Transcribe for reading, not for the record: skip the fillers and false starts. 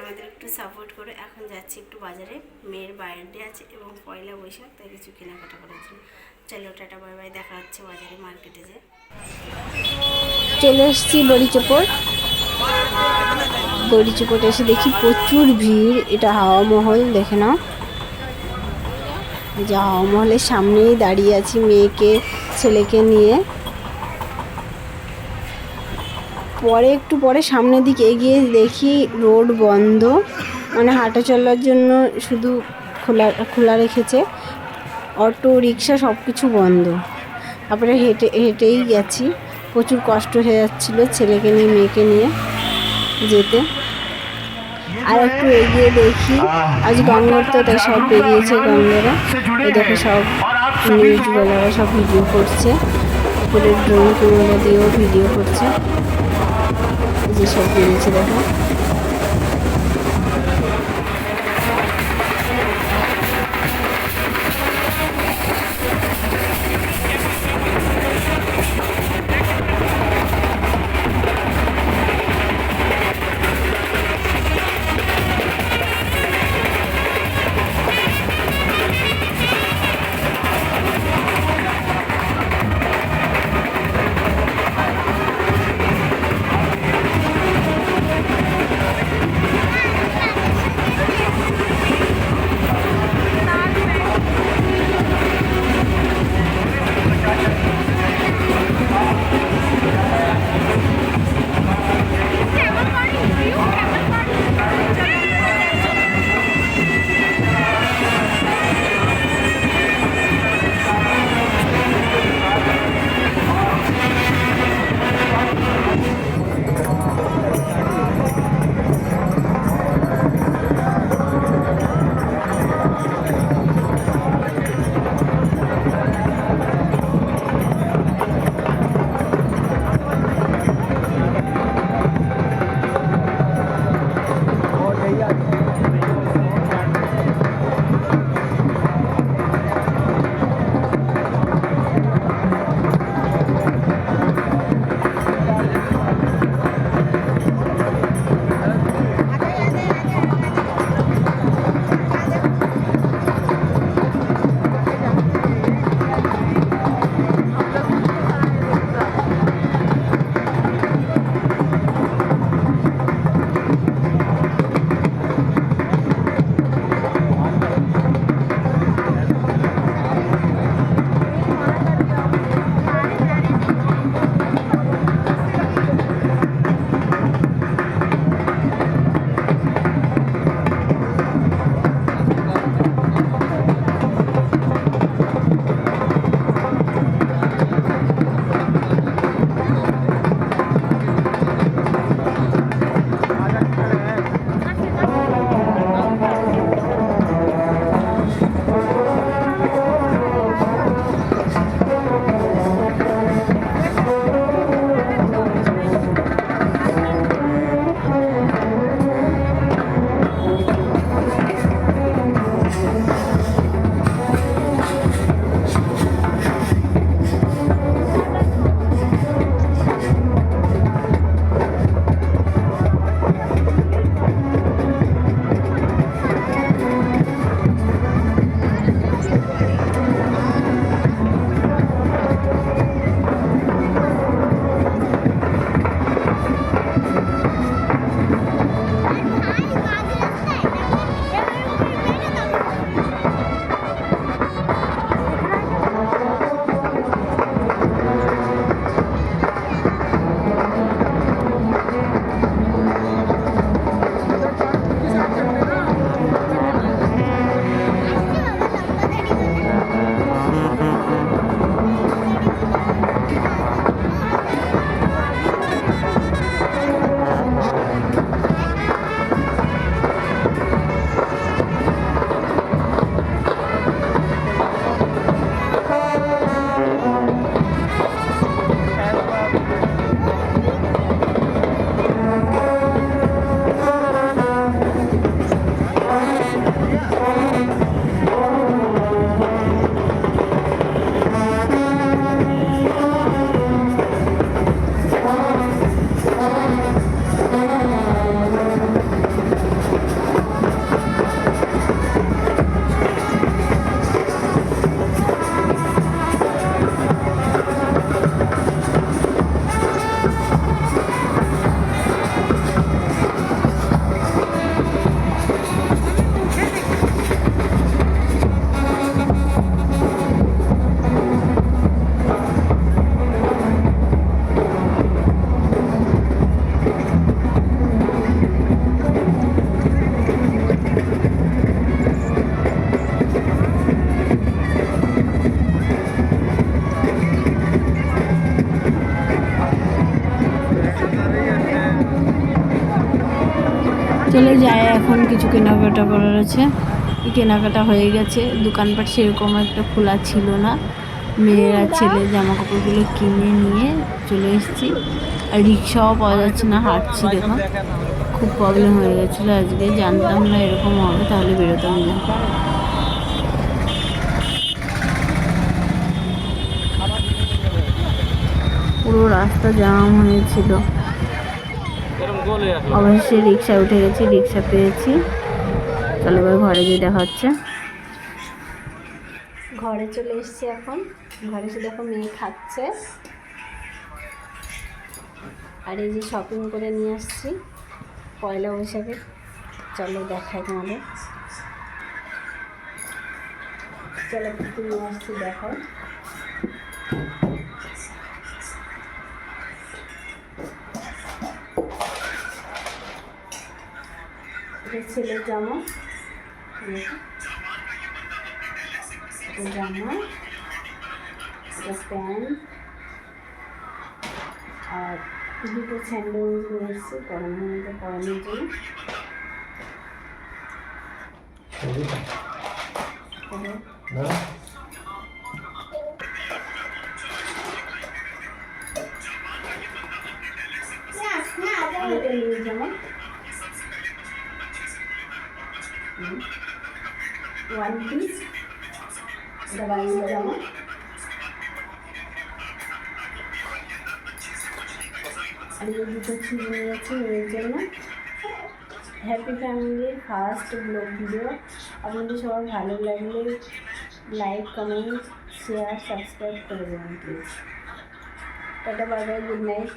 আমাদের একটু সাপোর্ট করে। এখন যাচ্ছি একটু বাজারে, মেয়ের বার্থডে আছে এবং পয়লা বৈশাখ, তাই কিছু কেনাকাটা করার জন্য। চলো টাটা বাই বাই, দেখা হচ্ছে বাজারে মার্কেটে যে। চলে এসেছি বড়িচোপড়। বড়িচোপড়ে এসে দেখি প্রচুর ভিড়। এটা হাওয়া মহল, দেখে নাও। যে হাওয়া মহলের সামনেই দাঁড়িয়ে আছি মেয়েকে ছেলেকে নিয়ে। পরে একটু পরে সামনের দিকে এগিয়ে দেখি রোড বন্ধ, মানে হাঁটা চলার জন্য শুধু খোলা রেখেছে। অটো রিক্সা সব কিছু বন্ধ। তারপরে হেঁটেই গেছি, প্রচুর কষ্ট হয়ে যাচ্ছিলো ছেলেকে নিয়ে মেয়েকে নিয়ে যেতে। আর একটু এগিয়ে দেখি আজ গঙ্গার, তো তাই সব বেরিয়েছে গঙ্গারা। এই দেখো সব নিউজওয়ালারা সব ভিডিও করছে, উপরে ড্রোন ক্যামেরা দিয়েও ভিডিও করছে। যে সব বেরিয়েছে দেখো। চলে যায়। এখন কিছু কেনাকাটা করার আছে, কেনাকাটা হয়ে গেছে। দোকানপাট সেরকম একটা খোলা ছিল না। মেয়েরা ছেলে জামা কাপড়গুলো কিনে নিয়ে চলে এসেছি। আর রিক্সাও পাওয়া যাচ্ছে না, হাঁটছি। দেখো খুব প্রবলেম হয়ে গেছিলো আজকে, জানতাম না এরকম হবে, তাহলে বেরোতাম না। পুরো রাস্তা জাম হয়েছিল। অবশেষে রিক্সায় উঠে গেছি, রিক্সা পেয়েছি। চলো এবার ঘরে গিয়ে দেখা হচ্ছে। ঘরে চলে এসেছি এখন। ঘরে এসে দেখো মেয়ে খাচ্ছে। আর এই যে শপিং করে নিয়ে আসছি পয়লা বৈশাখে। চলো দেখাই তোমাদের। চলো কিছু নিয়ে আসছি, দেখো। এটা ছেলের জামা, জামা, এটা প্যান্ট, আর দুটো স্যান্ডেল নিয়ে এসেছি গরমের মধ্যে পরানোর জন্য। এটা নিয়ে জামা, ওয়ান পিস, এটা বাইরের জামা। আর এই দুটো ছিঁড়ে নিয়েছি মেয়ের জন্য। হ্যাপি ফ্যামিলির ফার্স্ট ব্লগ ভিডিও। আপনাদের সবার ভালো লাগলে লাইক, কমেন্ট, শেয়ার, সাবস্ক্রাইব করে দেবেন please. Tata, bye bye, good night.